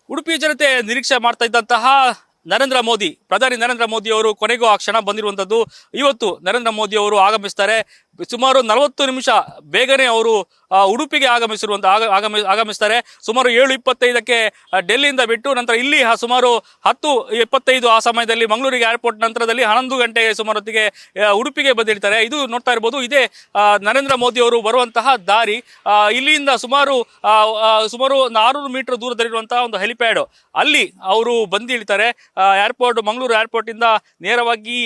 ಉಡುಪಿ ಜನತೆ ನಿರೀಕ್ಷೆ ಮಾಡ್ತಾ ಇದ್ದಂತಹ ನರೇಂದ್ರ ಮೋದಿ, ಪ್ರಧಾನಿ ನರೇಂದ್ರ ಮೋದಿ ಅವರು ಕೊನೆಗೂ ಆ ಕ್ಷಣ ಬಂದಿರುವಂಥದ್ದು. ಇವತ್ತು ನರೇಂದ್ರ ಮೋದಿ ಅವರು ಆಗಮಿಸ್ತಾರೆ. ಸುಮಾರು 40 ನಿಮಿಷ ಬೇಗನೆ ಅವರು ಉಡುಪಿಗೆ ಆಗಮಿಸ್ತಾರೆ. ಸುಮಾರು 7:25ಕ್ಕೆ ಡೆಲ್ಲಿಯಿಂದ ಬಿಟ್ಟು ನಂತರ ಇಲ್ಲಿ ಸುಮಾರು 10:25 ಆ ಸಮಯದಲ್ಲಿ ಮಂಗಳೂರಿಗೆ ಏರ್ಪೋರ್ಟ್ ನಂತರದಲ್ಲಿ 11 ಗಂಟೆಗೆ ಸುಮಾರು ಹೊತ್ತಿಗೆ ಉಡುಪಿಗೆ ಬಂದಿರ್ತಾರೆ. ಇದು ನೋಡ್ತಾ ಇರ್ಬೋದು, ಇದೇ ನರೇಂದ್ರ ಮೋದಿ ಅವರು ಬರುವಂತಹ ದಾರಿ. ಇಲ್ಲಿಂದ ಸುಮಾರು 400 ಮೀಟರ್ ದೂರದಲ್ಲಿರುವಂತಹ ಒಂದು ಹೆಲಿಪ್ಯಾಡ್, ಅಲ್ಲಿ ಅವರು ಬಂದಿಳ್ತಾರೆ. ಮಂಗಳೂರು ಏರ್ಪೋರ್ಟ್ ಇಂದ ನೇರವಾಗಿ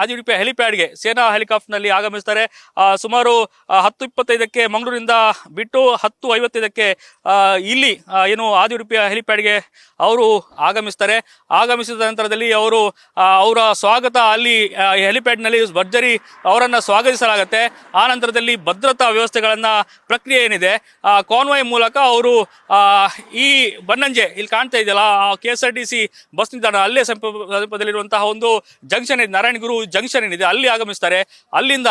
ಆದಿಯುಡುಪಿ ಹೆಲಿಪ್ಯಾಡ್ಗೆ ಸೇನಾ ಹೆಲಿಕಾಪ್ಟರ್ನಲ್ಲಿ ಆಗಮಿಸ್ತಾರೆ. ಸುಮಾರು 10:25ಕ್ಕೆ ಮಂಗಳೂರಿಂದ ಬಿಟ್ಟು 10:55ಕ್ಕೆ ಇಲ್ಲಿ ಏನು ಆದಿಯುಡುಪಿಯ ಹೆಲಿಪ್ಯಾಡ್ಗೆ ಅವರು ಆಗಮಿಸ್ತಾರೆ. ಆಗಮಿಸಿದ ನಂತರದಲ್ಲಿ ಅವರ ಸ್ವಾಗತ ಅಲ್ಲಿ ಹೆಲಿಪ್ಯಾಡ್ನಲ್ಲಿ ಭರ್ಜರಿ ಅವರನ್ನು ಸ್ವಾಗತಿಸಲಾಗುತ್ತೆ. ಆ ನಂತರದಲ್ಲಿ ಭದ್ರತಾ ವ್ಯವಸ್ಥೆಗಳನ್ನ ಪ್ರಕ್ರಿಯೆ ಏನಿದೆ ಕಾನ್ವಾಯ್ ಮೂಲಕ ಅವರು ಈ ಬನ್ನಂಜೆ ಇಲ್ಲಿ ಕಾಣ್ತಾ ಇದೆಯಲ್ಲ KSRTC ಬಸ್ ನಿಲ್ದಾಣ ಅಲ್ಲೇ ಸಮೀಪದಲ್ಲಿರುವಂತಹ ಒಂದು ಜಂಕ್ಷನ್ ಇದೆ, ನಾರಾಯಣಗುರು ಜಂಕ್ಷನ್ ಏನಿದೆ ಅಲ್ಲಿ ಆಗಮಿಸ್ತಾರೆ. ಅಲ್ಲಿಂದ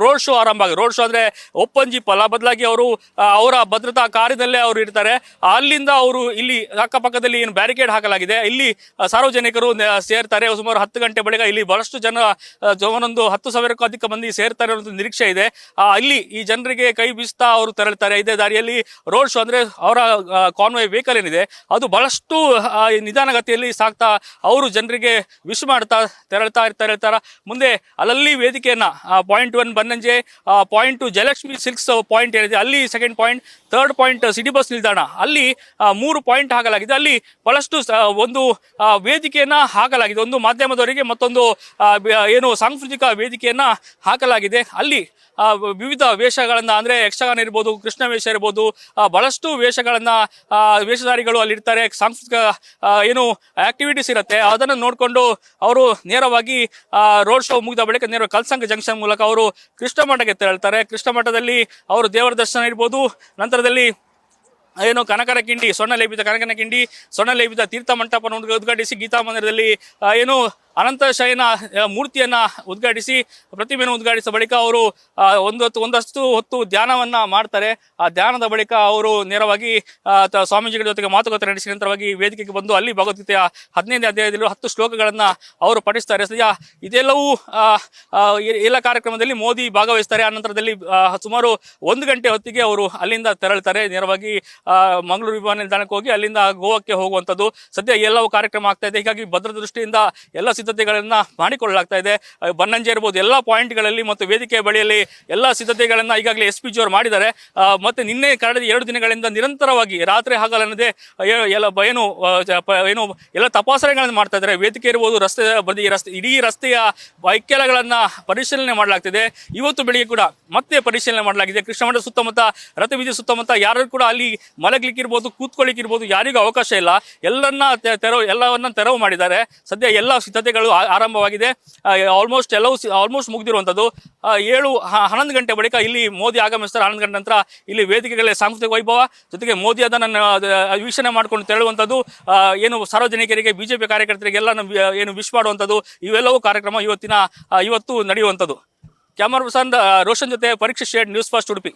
ರೋಡ್ ಶೋ ಆರಂಭ ಆಗಿದೆ. ರೋಡ್ ಶೋ ಅಂದ್ರೆ ಓಪನ್ ಜೀಪ್ ಅಲ್ಲ, ಬದಲಾಗಿ ಅವರ ಭದ್ರತಾ ಕಾರಿನಲ್ಲೇ ಅವರು ಇರ್ತಾರೆ. ಅಲ್ಲಿಂದ ಅವರು ಇಲ್ಲಿ ಅಕ್ಕಪಕ್ಕದಲ್ಲಿ ಏನು ಬ್ಯಾರಿಕೇಡ್ ಹಾಕಲಾಗಿದೆ, ಇಲ್ಲಿ ಸಾರ್ವಜನಿಕರು ಸೇರ್ತಾರೆ. ಸುಮಾರು 10 ಗಂಟೆ ಬಳಿಕ ಇಲ್ಲಿ ಬಹಳಷ್ಟು ಜನ, ಒಂದು 10,000ಕ್ಕೂ ಅಧಿಕ ಮಂದಿ ಸೇರ್ತಾರೆ ಅನ್ನೋ ನಿರೀಕ್ಷೆ ಇದೆ. ಇಲ್ಲಿ ಈ ಜನರಿಗೆ ಕೈ ಬೀಸ್ತಾ ಅವರು ತೆರಳ್ತಾರೆ. ಇದೇ ದಾರಿಯಲ್ಲಿ ರೋಡ್ ಶೋ ಅಂದ್ರೆ ಅವರ ಕಾನ್ವಾಯ್ ವೆಹಿಕಲ್ ಏನಿದೆ ಅದು ಬಹಳಷ್ಟು ನಿಧಾನಗತಿಯಲ್ಲಿ ಸಾಗ್ತಾ ಅವರು ಜನರಿಗೆ ವಿಶ್ ಮಾಡ್ತಾ ತೆರಳ್ತಾರ. ಮುಂದೆ ಅಲ್ಲಲ್ಲಿ ವೇದಿಕೆಯನ್ನ point 1 Bannanje, point 2 Jayalakshmi silks point ಏನಿದೆ ಅಲ್ಲಿ second point, third point city bus ನಿಲ್ದಾಣ ಅಲ್ಲಿ 3 ಪಾಯಿಂಟ್ ಹಾಕಲಾಗಿದೆ. ಅಲ್ಲಿ ಬಹಳಷ್ಟು ಒಂದು ವೇದಿಕೆಯನ್ನ ಹಾಕಲಾಗಿದೆ. ಒಂದು ಮಾಧ್ಯಮದವರಿಗೆ, ಮತ್ತೊಂದು ಏನು ಸಾಂಸ್ಕೃತಿಕ ವೇದಿಕೆಯನ್ನ ಹಾಕಲಾಗಿದೆ. ಅಲ್ಲಿ ವಿವಿಧ ವೇಷಗಳನ್ನ ಅಂದ್ರೆ ಯಕ್ಷಗಾನ ಇರ್ಬೋದು, ಕೃಷ್ಣ ವೇಷ ಇರ್ಬೋದು, ಬಹಳಷ್ಟು ವೇಷಧಾರಿಗಳು ಅಲ್ಲಿ ಇರ್ತಾರೆ. ಸಾಂಸ್ಕೃತಿಕ ಏನು ಆಕ್ಟಿವಿಟೀಸ್ ಇರುತ್ತೆ ಅದನ್ನು ನೋಡಿಕೊಂಡು ಅವರು ನೇರವಾಗಿ ರೋಡ್ ಶೋ ಮುಗಿದ ಬಳಿಕ ನೇರ ಕಲ್ಸಂಗ ಜಂಕ್ಷನ್ ಮೂಲಕ ಅವರು ಕೃಷ್ಣ ಮಠಕ್ಕೆ ತೆರಳ್ತಾರೆ. ಕೃಷ್ಣ ಮಠದಲ್ಲಿ ಅವರು ದೇವರ ದರ್ಶನ ಇರ್ಬೋದು, ನಂತರದಲ್ಲಿ ಏನು ಸ್ವರ್ಣ ಲೇಪಿತ ತೀರ್ಥ ಮಂಟಪವನ್ನು ಉದ್ಘಾಟಿಸಿ ಗೀತಾ ಮಂದಿರದಲ್ಲಿ ಏನು ಅನಂತ ಶಯನ ಮೂರ್ತಿಯನ್ನ ಉದ್ಘಾಟಿಸಿ ಪ್ರತಿಮೆಯನ್ನು ಉದ್ಘಾಟಿಸಿದ ಬಳಿಕ ಅವರು ಒಂದಷ್ಟು ಹೊತ್ತು ಧ್ಯಾನವನ್ನ ಮಾಡ್ತಾರೆ. ಆ ಧ್ಯಾನದ ಬಳಿಕ ಅವರು ನೇರವಾಗಿ ಸ್ವಾಮೀಜಿಗಳ ಜೊತೆಗೆ ಮಾತುಕತೆ ನಡೆಸಿ ನಂತರವಾಗಿ ವೇದಿಕೆಗೆ ಬಂದು ಅಲ್ಲಿ ಭಗವದ್ಗೀತೆಯ 15ನೇ ಅಧ್ಯಾಯದಲ್ಲಿ 10 ಶ್ಲೋಕಗಳನ್ನ ಅವರು ಪಠಿಸ್ತಾರೆ. ಇದೆಲ್ಲವೂ ಎಲ್ಲ ಕಾರ್ಯಕ್ರಮದಲ್ಲಿ ಮೋದಿ ಭಾಗವಹಿಸ್ತಾರೆ. ಆ ನಂತರದಲ್ಲಿ ಸುಮಾರು 1 ಗಂಟೆ ಹೊತ್ತಿಗೆ ಅವರು ಅಲ್ಲಿಂದ ತೆರಳ್ತಾರೆ. ನೇರವಾಗಿ ಮಂಗಳೂರು ವಿಮಾನ ನಿಲ್ದಾಣಕ್ಕೆ ಹೋಗಿ ಅಲ್ಲಿಂದ ಗೋವಾಕ್ಕೆ ಹೋಗುವಂಥದ್ದು. ಸದ್ಯ ಎಲ್ಲವೂ ಕಾರ್ಯಕ್ರಮ ಆಗ್ತಾ ಇದೆ. ಹೀಗಾಗಿ ಭದ್ರತಾ ದೃಷ್ಟಿಯಿಂದ ಎಲ್ಲ ಸಿದ್ಧತೆಗಳನ್ನ ಮಾಡಿಕೊಳ್ಳಲಾಗ್ತಾ ಇದೆ. ಬನ್ನಂಜೆ ಇರಬಹುದು ಎಲ್ಲ ಪಾಯಿಂಟ್ಗಳಲ್ಲಿ ಮತ್ತು ವೇದಿಕೆ ಬಳಿಯಲ್ಲಿ ಎಲ್ಲ ಸಿದ್ಧತೆಗಳನ್ನ ಈಗಾಗಲೇ SP ಅವರು ಮಾಡಿದ್ದಾರೆ. ಮತ್ತೆ ನಿನ್ನೆ ಕಳೆದ 2 ದಿನಗಳಿಂದ ನಿರಂತರವಾಗಿ ರಾತ್ರಿ ಹಗಲನ್ನದೇ ಎಲ್ಲ ತಪಾಸಣೆಗಳನ್ನು ಮಾಡ್ತಾ ಇದ್ದಾರೆ. ವೇದಿಕೆ ಇರಬಹುದು, ಇಡೀ ರಸ್ತೆಯ ಇಕ್ಕೆಲಗಳನ್ನ ಪರಿಶೀಲನೆ ಮಾಡಲಾಗ್ತಿದೆ. ಇವತ್ತು ಬೆಳಿಗ್ಗೆ ಕೂಡ ಮತ್ತೆ ಪರಿಶೀಲನೆ ಮಾಡಲಾಗಿದೆ. ಕೃಷ್ಣ ಮಠದ ಸುತ್ತಮುತ್ತ, ರಥಬೀದಿ ಸುತ್ತಮುತ್ತ ಯಾರು ಕೂಡ ಅಲ್ಲಿ ಮಲಗ್ಲಿಕ್ಕಿರ್ಬೋದು, ಕೂತ್ಕೊಳ್ಳಿಕ್ಕಿರ್ಬೋದು, ಯಾರಿಗೂ ಅವಕಾಶ ಇಲ್ಲ. ಎಲ್ಲವನ್ನ ತೆರವು ಮಾಡಿದ್ದಾರೆ. ಸದ್ಯ ಎಲ್ಲ ಸಿದ್ಧತೆಗಳು ಆರಂಭವಾಗಿದೆ. ಆಲ್ಮೋಸ್ಟ್ ಮುಗಿದಿರುವಂಥದ್ದು. 11 ಗಂಟೆ ಬಳಿಕ ಇಲ್ಲಿ ಮೋದಿ ಆಗಮಿಸ್ತಾರೆ. 11 ಗಂಟೆ ನಂತರ ಇಲ್ಲಿ ವೇದಿಕೆಗಳ ಸಾಂಸ್ಕೃತಿಕ ವೈಭವ ಜೊತೆಗೆ ಮೋದಿ ಅದನ್ನು ವೀಕ್ಷಣೆ ಮಾಡ್ಕೊಂಡು ತೆರಳುವಂಥದ್ದು, ಏನು ಸಾರ್ವಜನಿಕರಿಗೆ, ಬಿಜೆಪಿ ಕಾರ್ಯಕರ್ತರಿಗೆಲ್ಲ ಏನು ವಿಶ್ ಮಾಡುವಂಥದ್ದು, ಇವೆಲ್ಲವೂ ಕಾರ್ಯಕ್ರಮ ಇವತ್ತು ನಡೆಯುವಂಥದ್ದು. ಕ್ಯಾಮರಾ ಪರ್ಸನ್ ರೋಷನ್ ಜೊತೆ ಪರೀಕ್ಷೆ ಶೇಡ್, ನ್ಯೂಸ್ ಫಸ್ಟ್ ಉಡುಪಿ.